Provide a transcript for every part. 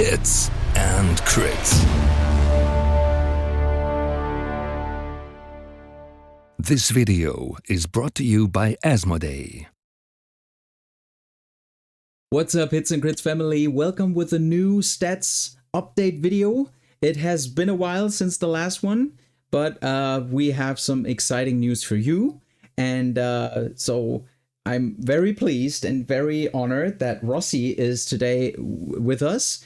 Hits and Crits. This video is brought to you by Asmodee. What's up, Hits and Crits family? Welcome with a new stats update video. It has been a while since the last one, but we have some exciting news for you. And so I'm very pleased and very honored that Rossi is today with us,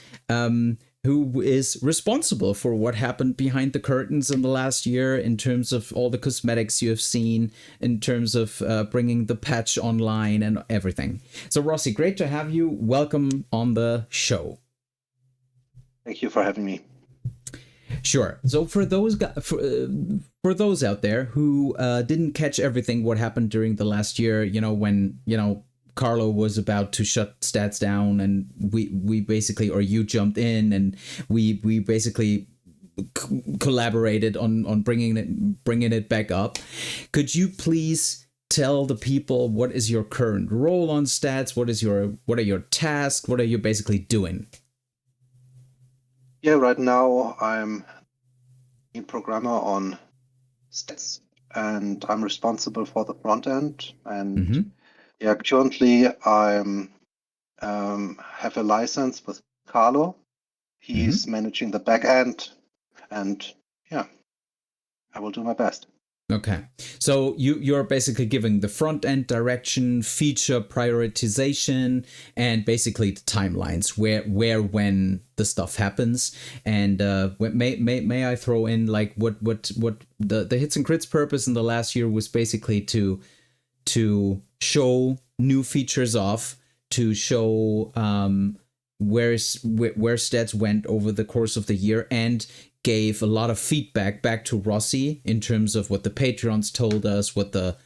who is responsible for what happened behind the curtains in the last year in terms of all the cosmetics you have seen, in terms of bringing the patch online and everything. So Rossi, great to have you. Welcome on the show. Thank you for having me. Sure. So for those for those out there who didn't catch everything what happened during the last year, when Carlo was about to shut stats down, and we basically, or you jumped in, and we basically collaborated on bringing it back up. Could you please tell the people what is your current role on stats? What are your tasks? What are you basically doing? Yeah, right now I'm a programmer on stats, and I'm responsible for the front end. And yeah, currently I'm have a license with Carlo. He's managing the back end, and yeah, I will do my best. Okay, so you're basically giving the front end direction, feature prioritization, and basically the timelines where when the stuff happens. And may I throw in like what the Hits and Crits purpose in the last year was basically to show new features off, to show where stats went over the course of the year, and gave a lot of feedback back to Rossi in terms of what the Patreons told us, what the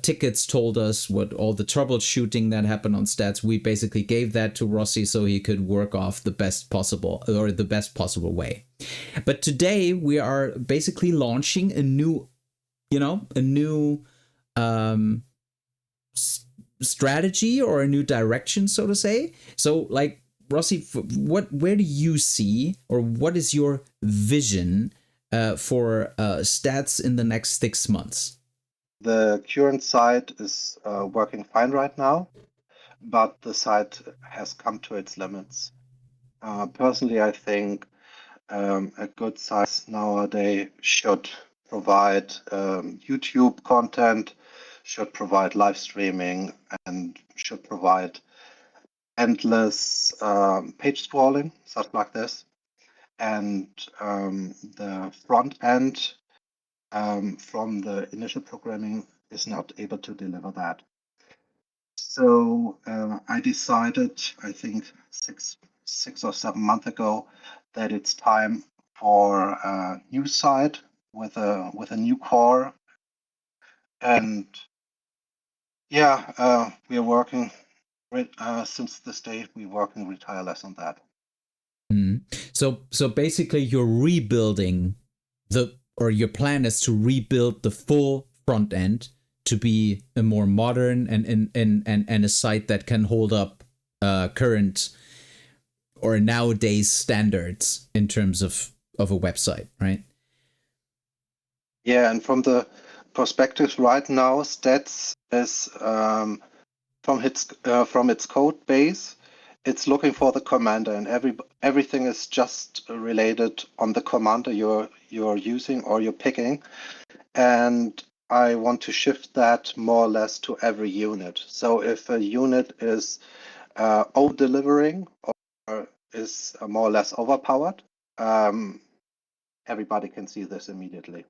tickets told us, what all the troubleshooting that happened on stats. We basically gave that to Rossi so he could work off the best possible way. But today we are basically launching a new strategy, or a new direction, so to say. So like, Rossi, where do you see, or what is your vision for stats in the next 6 months? The current site is working fine right now, but the site has come to its limits. Personally, I think a good site nowadays should provide YouTube content, should provide live streaming, and should provide endless page scrolling, stuff like this. And the front end from the initial programming is not able to deliver that. So I decided, I think six or 7 months ago, that it's time for a new site with a new core. And yeah, we are working since this day. We're working tireless on that. So basically, you're rebuilding your plan is to rebuild the full front end to be a more modern and a site that can hold up current or nowadays standards in terms of a website, right? Yeah, and from the perspective right now, stats is from its code base. It's looking for the commander, and everything is just related on the commander you're using or you're picking. And I want to shift that more or less to every unit. So if a unit is over-delivering or is more or less overpowered, everybody can see this immediately.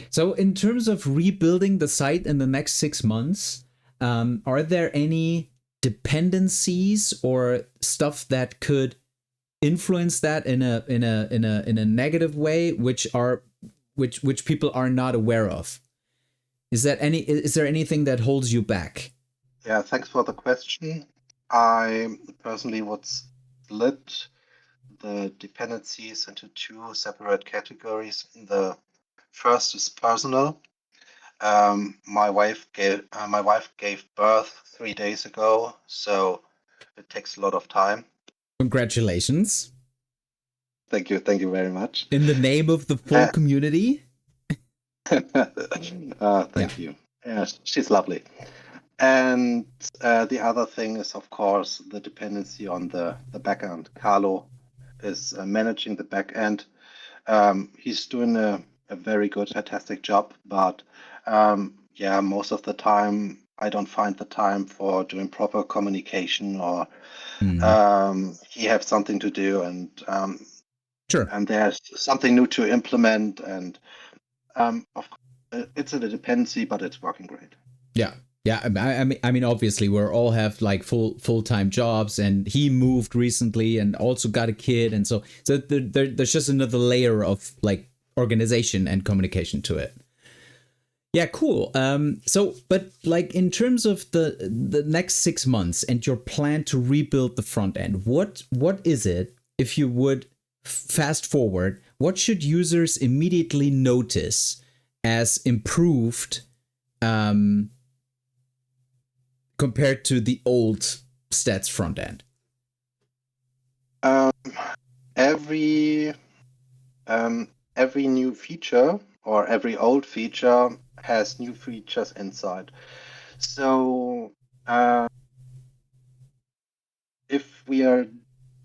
So in terms of rebuilding the site in the next 6 months, are there any dependencies or stuff that could influence that in a negative way, which people are not aware of? Is there anything that holds you back? Yeah, thanks for the question. I personally would split the dependencies into 2 separate categories. The first is personal. My wife gave birth 3 days ago, so It takes a lot of time. Congratulations. Thank you very much. In the name of the full community. Thank you. Yeah, she's lovely. And the other thing is, of course, the dependency on the backend. Carlo is managing the backend. He's doing a very good, fantastic job, but yeah, most of the time I don't find the time for doing proper communication, or he has something to do, and Sure. and there's something new to implement, and of course, it's a dependency, but it's working great. Yeah. Yeah, I mean, obviously, we all have like full-time jobs, and he moved recently and also got a kid, and so there's just another layer of like organization and communication to it. Yeah, cool. So, but like in terms of the next 6 months and your plan to rebuild the front end, what is it? If you would fast forward, what should users immediately notice as improved? Compared to the old stats front end? Every new feature or every old feature has new features inside. So if we are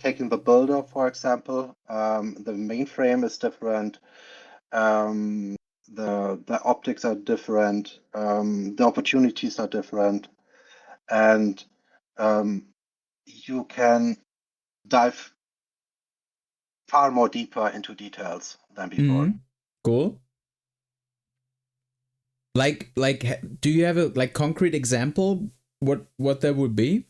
taking the builder, for example, the mainframe is different. The optics are different. The opportunities are different. And you can dive far more deeper into details than before. Cool. Like, do you have a like concrete example? What that would be?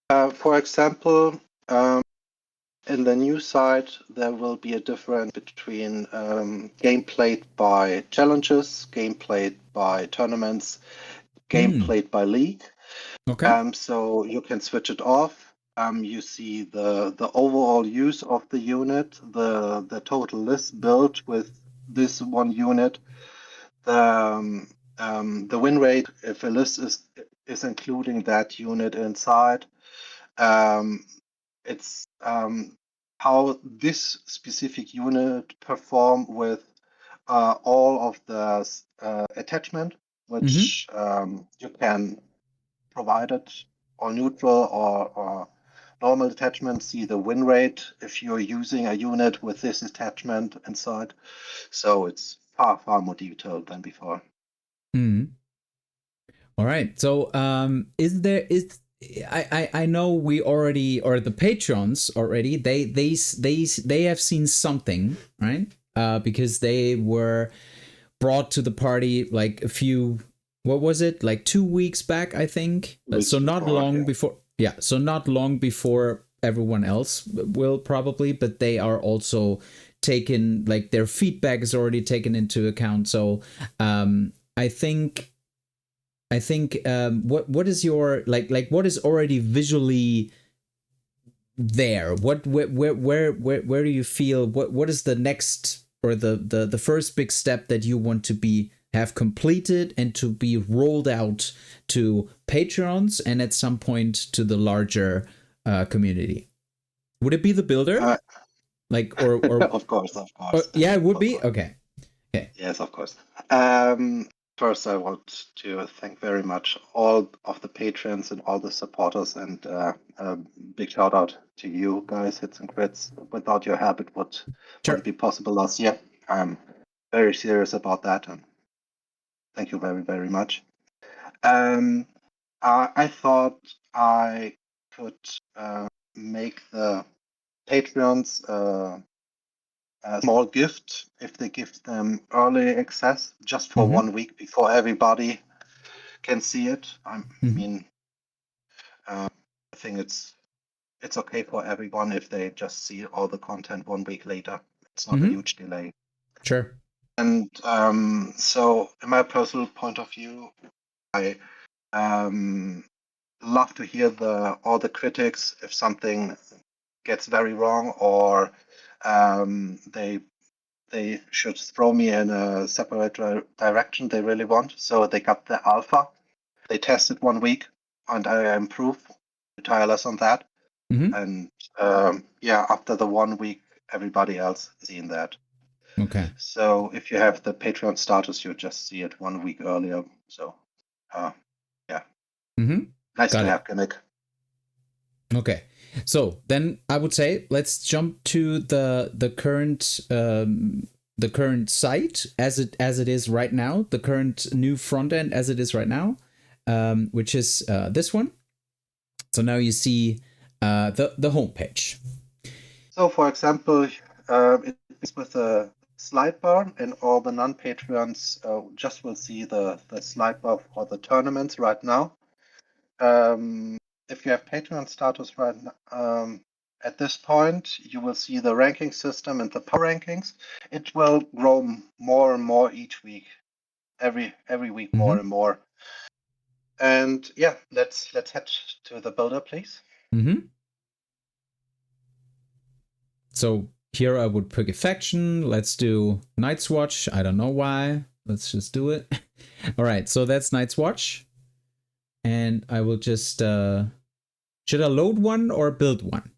For example, in the new site, there will be a difference between game played by challenges, game played by tournaments, game played by league. Okay. So you can switch it off. You see the overall use of the unit, the total list built with this one unit, the win rate if a list is including that unit inside. It's how this specific unit perform with all of the attachment, which you can provide it, or neutral or normal attachment. See the win rate if you're using a unit with this attachment inside. So it's far more detailed than before. All right. So I know we already, or the patrons already, they have seen something, right? Because they were brought to the party like a few, what was it, like 2 weeks back, I think. So not long before. Yeah, so not long before everyone else will probably, but they are also taken, like their feedback is already taken into account. So I think what is your like what is already visually there? Where do you feel what is the next, or the first big step that you want to have completed and to be rolled out to patrons and at some point to the larger community? Would it be the builder? Like or Of course. Yeah, it would be. Okay. Yes, of course. First, I want to thank very much all of the patrons and all the supporters, and a big shout out to you guys, Hits and Crits. Without your help, it wouldn't be possible last year. I'm very serious about that, and thank you very much. I thought I could make the Patreons a small gift if they give them early access just for 1 week before everybody can see it. I mean, I think it's okay for everyone if they just see all the content 1 week later. It's not a huge delay. Sure. And so, in my personal point of view, I love to hear all the critics if something gets very wrong, or they should throw me in a separate direction they really want. So they got the alpha. They tested 1 week, and I improved tireless on that. Mm-hmm. And yeah, after the 1 week, everybody else is seeing that. Okay. So if you have the Patreon status, you just see it 1 week earlier. So yeah, Mm-hmm. nice Got to it. have gimmick. Okay. So then I would say let's jump to the current site as it is right now, the current new front end as it is right now, which is this one. So now you see the homepage. So for example, it's with a slide bar, and all the non-Patreons just will see the slide bar for the tournaments right now. If you have Patreon status right now, at this point, you will see the ranking system and the power rankings. It will grow more and more each week, every week more and more. And yeah, let's head to the builder, please. Mm-hmm. So here I would pick a faction. Let's do Night's Watch. I don't know why. Let's just do it. All right, so that's Night's Watch. And I will just, should I load one or build one?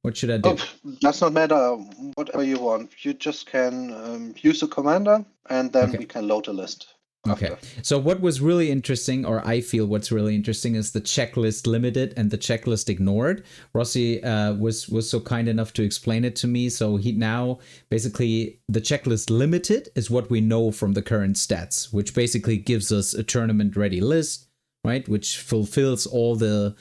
What should I do? Does not matter, whatever you want. You just can use the commander, and then we can load a list. Okay. After. So what was really interesting, or I feel what's really interesting, is the checklist limited and the checklist ignored. Rossi was so kind enough to explain it to me. So he now basically the checklist limited is what we know from the current stats, which basically gives us a tournament ready list, right? Which fulfills all the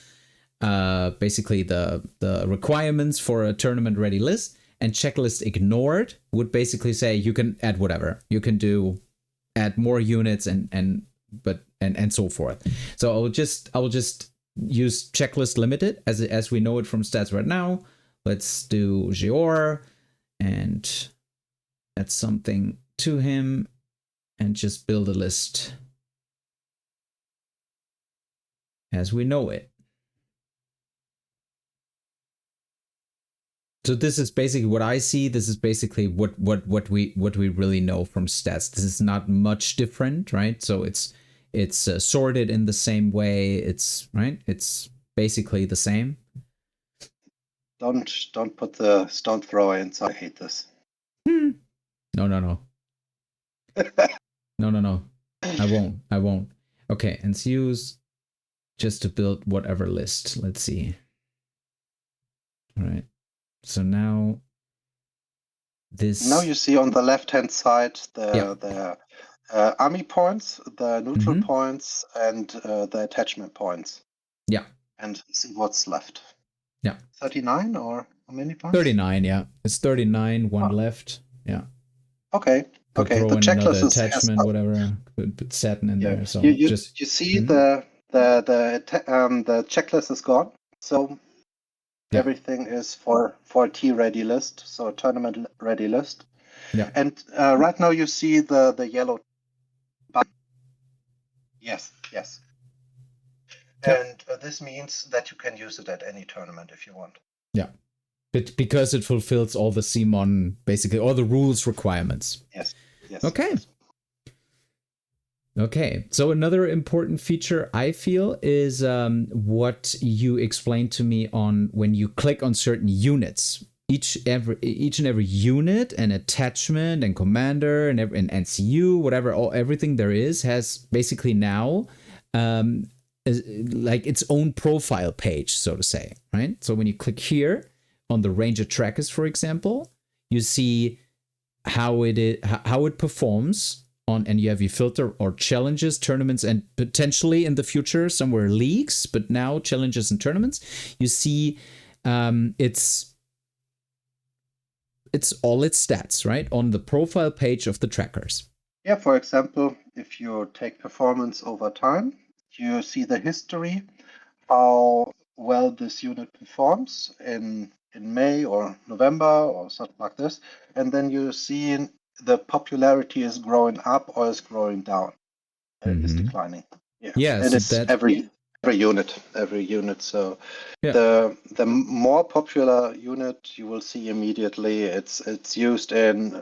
basically the requirements for a tournament ready list. And checklist ignored would basically say you can add whatever. You can add more units and so forth. So I will just use checklist limited as we know it from stats right now. Let's do Geor and add something to him and just build a list as we know it. So this is basically what I see. This is basically what we really know from stats. This is not much different, right? So it's sorted in the same way. It's right. It's basically the same. Don't put the stone thrower inside. I hate this. No. No. I won't. Okay, and let's use just to build whatever list. Let's see. All right. So now this. Now you see on the left-hand side the army points, the neutral points, and the attachment points. Yeah. And see what's left. Yeah. 39 or how many points? 39. Yeah, it's 39. One left. Yeah. Okay. Could okay. throw The in checklist another is attachment, whatever. Could put satin in there. So you just see the checklist is gone. So everything is for a T ready list, so a tournament ready list. Yeah. And right now you see the yellow button. Yes. And this means that you can use it at any tournament if you want. Yeah. But because it fulfills all the cmon, basically all the rules requirements. Yes. Okay. Yes. Okay. So another important feature I feel is what you explained to me on when you click on certain units. Each and every unit and attachment and commander and NCU, whatever, everything there is has basically now like its own profile page, so to say, right? So when you click here on the Ranger trackers, for example, you see how it performs on, and you have your filter or challenges, tournaments, and potentially in the future somewhere leagues, but now challenges and tournaments. You see it's all its stats, right, on the profile page of the trackers. Yeah, for example, if you take performance over time, you see the history, how well this unit performs in May or November or something like this, and then you see the popularity is growing up or is growing down, is declining. Yeah, and so it's every unit. So the more popular unit you will see immediately, it's used in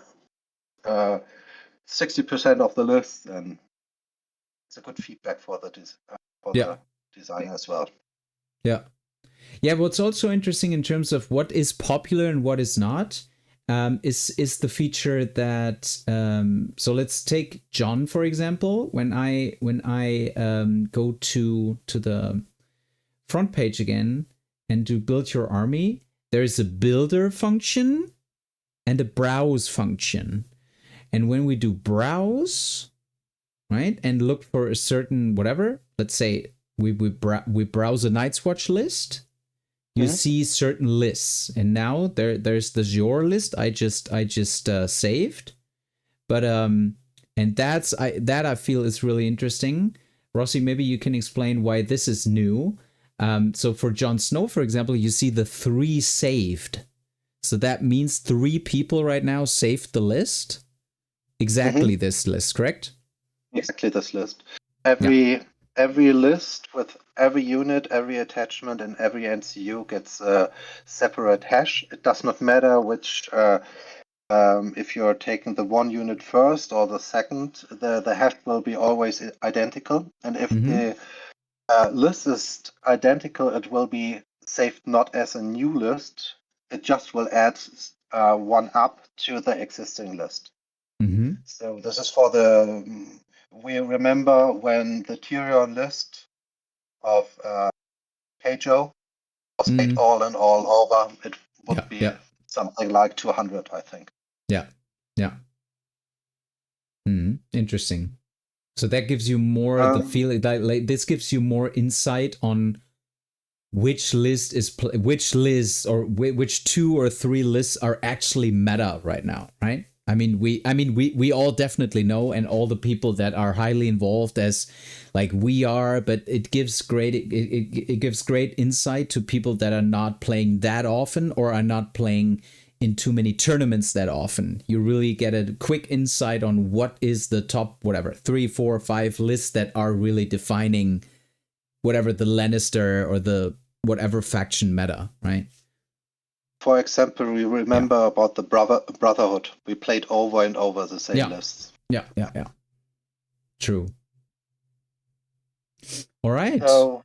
60% of the list, and it's a good feedback for the designer as well. Yeah. Yeah, what's also interesting in terms of what is popular and what is not, is the feature that so let's take John for example. When I go to the front page again and do build your army, there's a builder function and a browse function. And when we do browse, right, and look for a certain whatever, let's say we browse a Night's Watch list, you see certain lists, and now there's the your list I just saved, but and that I feel is really interesting. Rossi, maybe you can explain why this is new. So for Jon Snow, for example, you see the 3 saved, so that means 3 people right now saved the list, exactly this list, correct? Exactly this list. Yeah. Every list with every unit, every attachment, and every NCU gets a separate hash. It does not matter which, if you're taking the 1 unit first or the second, the hash will be always identical. And if the list is identical, it will be saved not as a new list. It just will add 1 up to the existing list. So this is for the. We remember when the Tyrion list of Keijo was made all in all over, it would be something like 200, I think. Yeah. Interesting. So that gives you more the feeling that like this gives you more insight on which list is which list or which 2 or 3 lists are actually meta right now, right? I mean we all definitely know, and all the people that are highly involved as like we are, but it gives great it gives great insight to people that are not playing that often or are not playing in too many tournaments that often. You really get a quick insight on what is the top whatever 3, 4, 5 lists that are really defining whatever the Lannister or the whatever faction meta, right? For example, we remember about the Brotherhood. We played over and over the same lists. Yeah. True. All right. So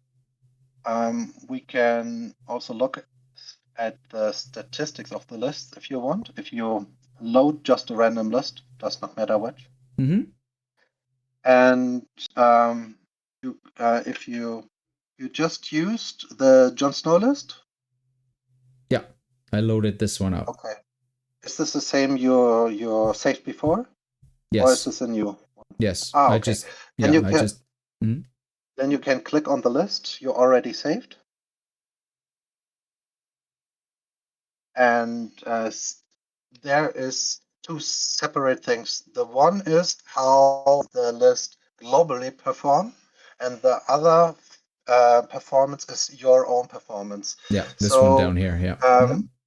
we can also look at the statistics of the list if you want. If you load just a random list, does not matter which. And if you just used the Jon Snow list. Yeah, I loaded this one up. Okay. Is this the same you saved before? Yes. Or is this a new one? Yes. Okay. Then you can click on the list you already saved. And there is 2 separate things. The one is how the list globally perform, and the other performance is your own performance. Yeah, this one down here. Yeah.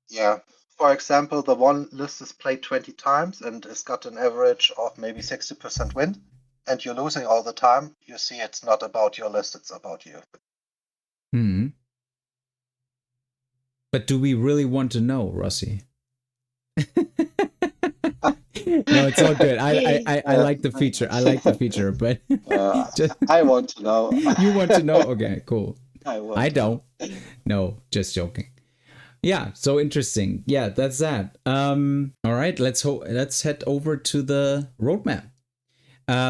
Yeah. For example, the one list is played 20 times and it's got an average of maybe 60% win, and you're losing all the time. You see, it's not about your list; it's about you. But do we really want to know, Rossi? No, it's all good. I like the feature. I like the feature, but I want to know. You want to know? Okay, cool. I don't. No, just joking. Yeah, so interesting. Yeah, that's that. All right, let's head over to the roadmap.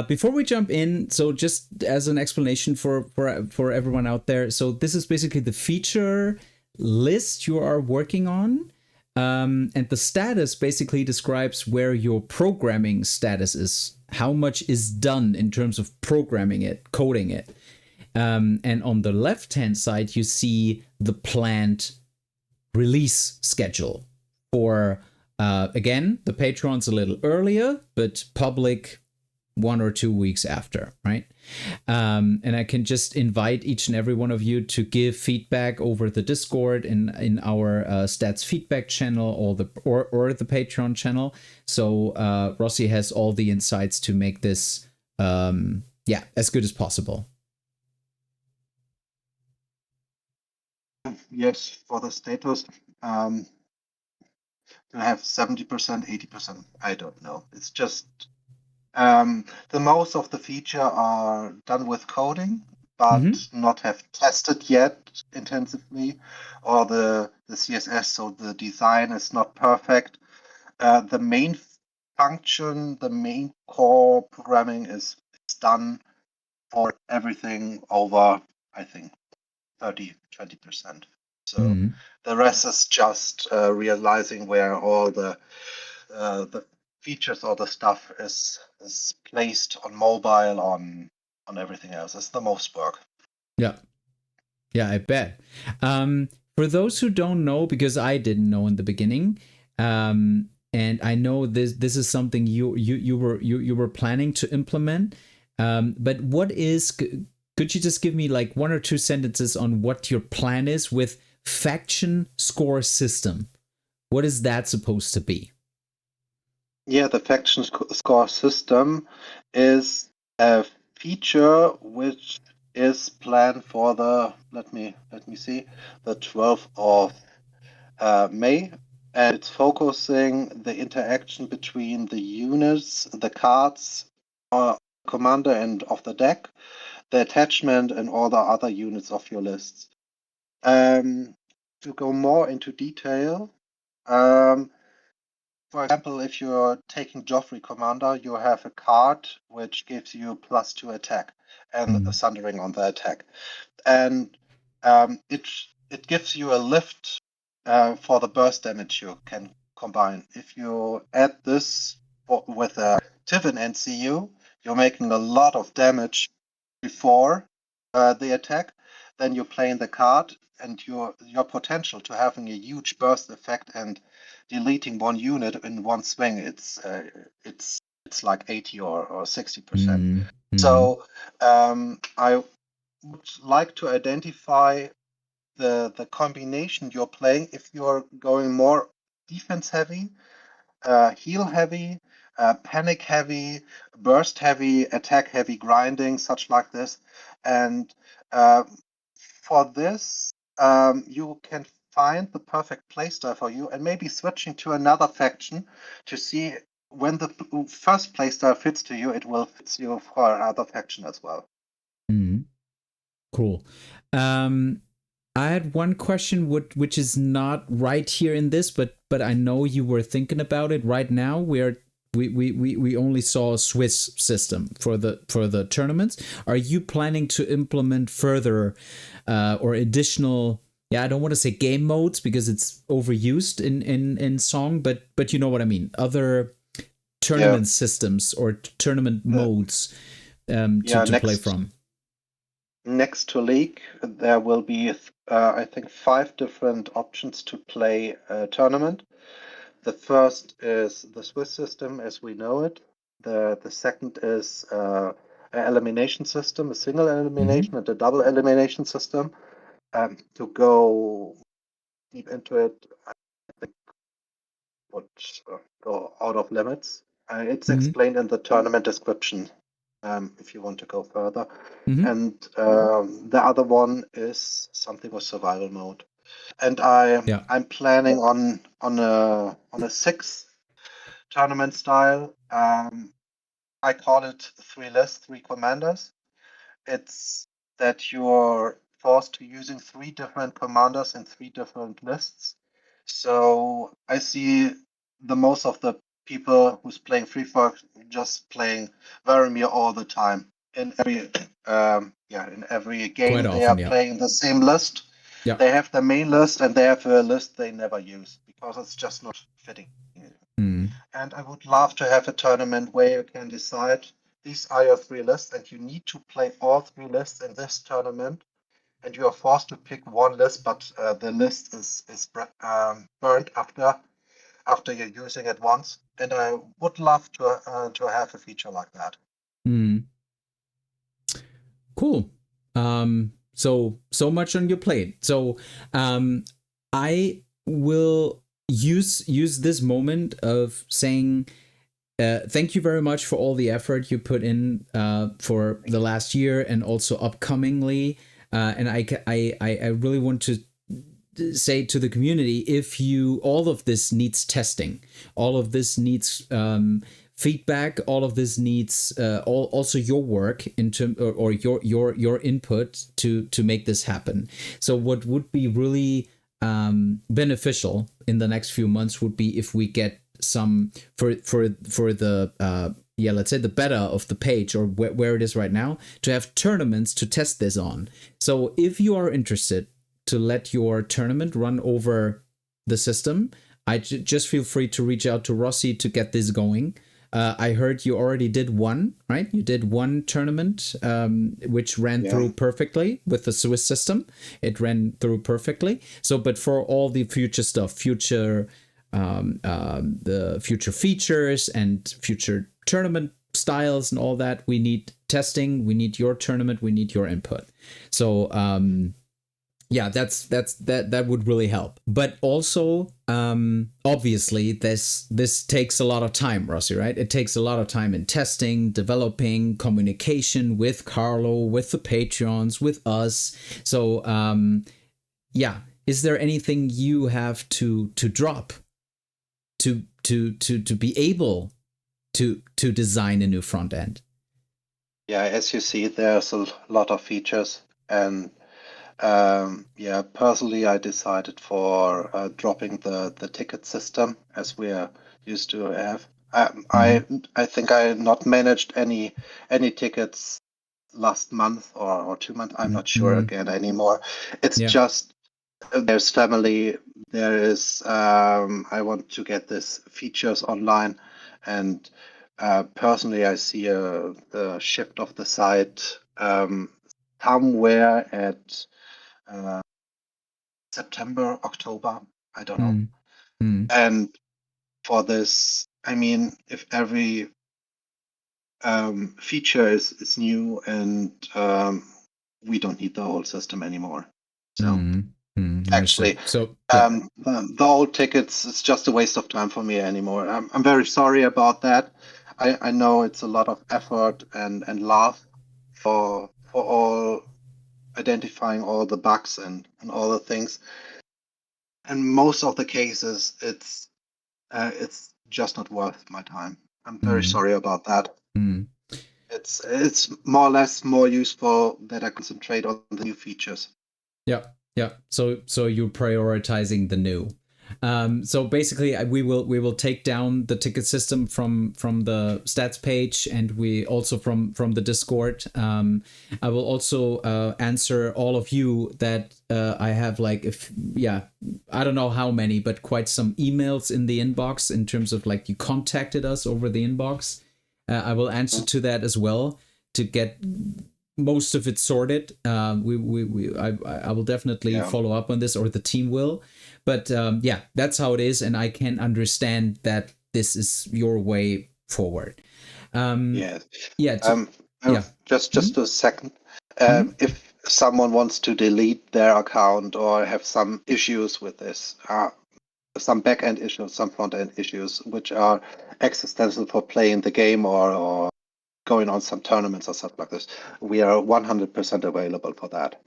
Before we jump in, so just as an explanation for everyone out there, so this is basically the feature list you are working on, and the status basically describes where your programming status is, how much is done in terms of programming it, coding it, and on the left-hand side you see the planned release schedule for again, the Patreon's a little earlier, but public 1 or 2 weeks after, right? And I can just invite each and every one of you to give feedback over the Discord in our stats feedback channel or the Patreon channel. So Rossi has all the insights to make this as good as possible. Yes, for the status, I have 70%, 80%. I don't know. It's just the most of the feature are done with coding, but not have tested yet intensively, or the CSS, so the design is not perfect. The main function, the main core programming is done for everything over, I think, 20%. So the rest is just realizing where all the features or the stuff is placed on mobile, on everything else. It's the most work. Yeah. Yeah, I bet. For those who don't know, because I didn't know in the beginning, and I know this is something you were planning to implement. But what is? Could you just give me like one or two sentences on what your plan is with faction score system? What is that supposed to be? Yeah, the faction score system is a feature which is planned for the let me see, the 12th of May, and it's focusing the interaction between the units, the cards, commander and of the deck, the attachment, and all the other units of your lists. To go more into detail, for example, if you're taking Joffrey Commander, you have a card which gives you +2 attack and a Sundering on the attack, and it gives you a lift for the burst damage you can combine. If you add this with a Tivin NCU, you're making a lot of damage before the attack. Then you're playing the card, and your potential to having a huge burst effect and deleting one unit in one swing, it's like 80 or 60%. So I would like to identify the combination you're playing. If you're going more defense heavy, heal heavy, panic heavy, burst heavy, attack heavy, grinding, such like this. And for this, you can find the perfect playstyle for you, and maybe switching to another faction to see when the first playstyle fits to you, it will fit you for another faction as well. Cool. I had one question which is not right here in this, but I know you were thinking about it right now. We only saw a Swiss system for the tournaments. Are you planning to implement further or additional? Yeah, I don't want to say game modes because it's overused in Song, but you know what I mean. Other tournament systems or tournament modes to play from. Next to League, there will be, I think, 5 different options to play a tournament. The first is the Swiss system as we know it. The second is an elimination system, a single elimination and a double elimination system. To go deep into it, I think would go out of limits. It's explained in the tournament description if you want to go further. And the other one is something with survival mode. And I'm planning on a 6 tournament style. I call it 3 lists, 3 commanders. It's that you're forced to using 3 different commanders in 3 different lists. So I see the most of the people who's playing Free Folk just playing Varamir all the time. In every game Quite they often, are playing the same list. Yeah. They have the main list and they have a list they never use because it's just not fitting. And I would love to have a tournament where you can decide these are your 3 lists and you need to play all 3 lists in this tournament. And you are forced to pick one list, but the list is burned after you're using it once. And I would love to have a feature like that. Cool. So much on your plate. So I will use this moment of saying thank you very much for all the effort you put in for the last year and also upcomingly. And I really want to say to the community, if all of this needs testing, all of this needs feedback. All of this needs also your work in term or your input to make this happen. So what would be really beneficial in the next few months would be if we get some for the let's say the beta of the page, or where it is right now, to have tournaments to test this on. So if you are interested to let your tournament run over the system, just feel free to reach out to Rossi to get this going. I heard you already did one, right? You did one tournament, which ran through perfectly with the Swiss system. It ran through perfectly. So, but for all the future stuff, the future features and future tournament styles and all that, we need testing. We need your tournament. We need your input. So, that would really help. But also, obviously, this takes a lot of time, Rossi, right? It takes a lot of time in testing, developing, communication with Carlo, with the Patreons, with us. So, is there anything you have to drop to be able to design a new front end? Yeah, as you see, there's a lot of features, and personally, I decided for dropping the ticket system as we are used to have. I think I not managed any tickets last month or 2 months. I'm not sure again anymore. It's just there's family. There is I want to get this features online, and personally, I see the shift of the site somewhere at September, October, I don't know. And for this, I mean, if every feature is new, and we don't need the whole system anymore. So actually, the old tickets is just a waste of time for me anymore. I'm very sorry about that. I know it's a lot of effort and love for all identifying all the bugs and all the things. In most of the cases, it's just not worth my time. I'm very sorry about that. It's more or less more useful that I concentrate on the new features. Yeah. So you're prioritizing the new. So basically, we will take down the ticket system from the stats page, and we also from the Discord. I will also answer all of you that I have I don't know how many, but quite some emails in the inbox in terms of like you contacted us over the inbox. I will answer to that as well to get most of it sorted. I will definitely follow up on this, or the team will. But that's how it is, and I can understand that this is your way forward. Just a second. If someone wants to delete their account or have some issues with this, some back-end issues, some front-end issues, which are existential for playing the game or going on some tournaments or stuff like this, we are 100% available for that.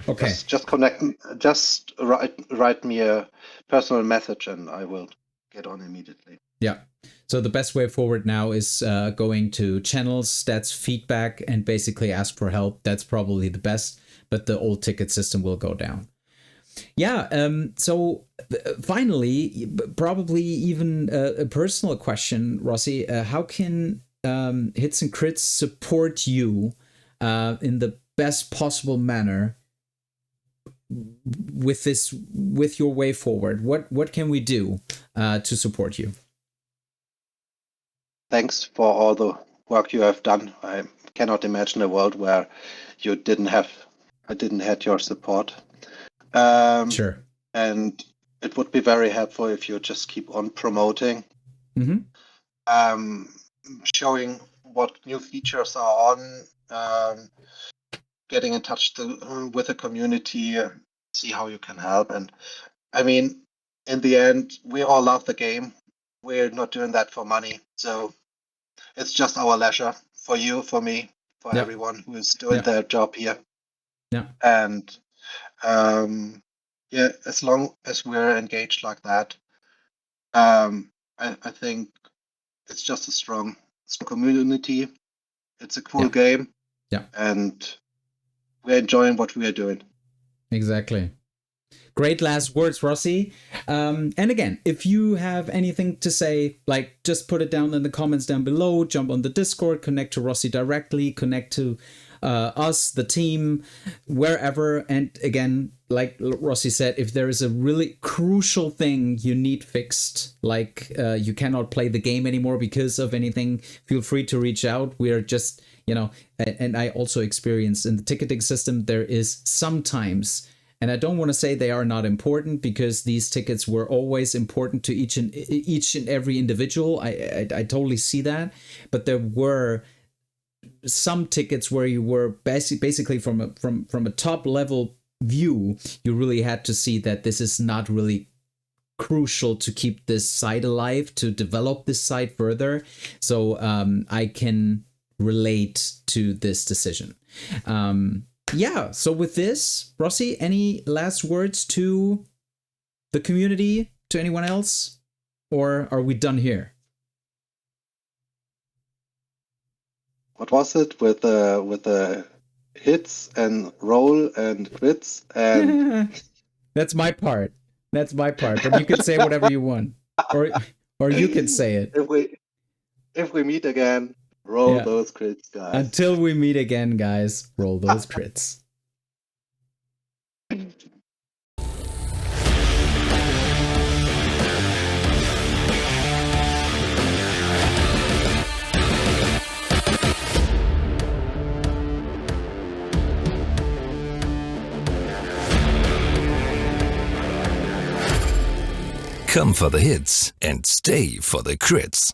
Okay. Just connect. Just write me a personal message, and I will get on immediately. Yeah. So the best way forward now is going to channels, stats, feedback, and basically ask for help. That's probably the best, but the old ticket system will go down. Yeah. So finally, probably even a personal question, Rossi. How can Hits and Crits support you in the best possible manner with your way forward? What can we do to support you? Thanks for all the work you have done. I cannot imagine a world where I didn't have your support. Sure. And it would be very helpful if you just keep on promoting, showing what new features are on, getting in touch with the community, see how you can help. And I mean, in the end, we all love the game. We're not doing that for money. So it's just our leisure, for you, for me, for everyone who is doing their job here. Yeah. And as long as we're engaged like that, I I think it's just a strong community. It's a cool Yeah. game. Yeah. And we're enjoying what we are doing. Exactly. Great last words, Rossi. And again, if you have anything to say, like, just put it down in the comments down below, jump on the Discord, connect to Rossi directly, connect to us, the team, wherever. And again, like Rossi said, if there is a really crucial thing you need fixed, like you cannot play the game anymore because of anything, feel free to reach out. We are just, you know, and I also experienced in the ticketing system, there is sometimes, and I don't want to say they are not important, because these tickets were always important to each and every individual. I totally see that, but there were some tickets where you were basically from a top level view, you really had to see that this is not really crucial to keep this site alive, to develop this site further. So I can relate to this decision. Yeah, so with this, Rossi, any last words to the community, to anyone else, or are we done here? What was it with the hits and roll and quits and That's my part. That's my part. But you can say whatever you want, or you can say it. If we meet again, roll those crits, guys. Until we meet again, guys, roll those crits. Come for the hits and stay for the crits.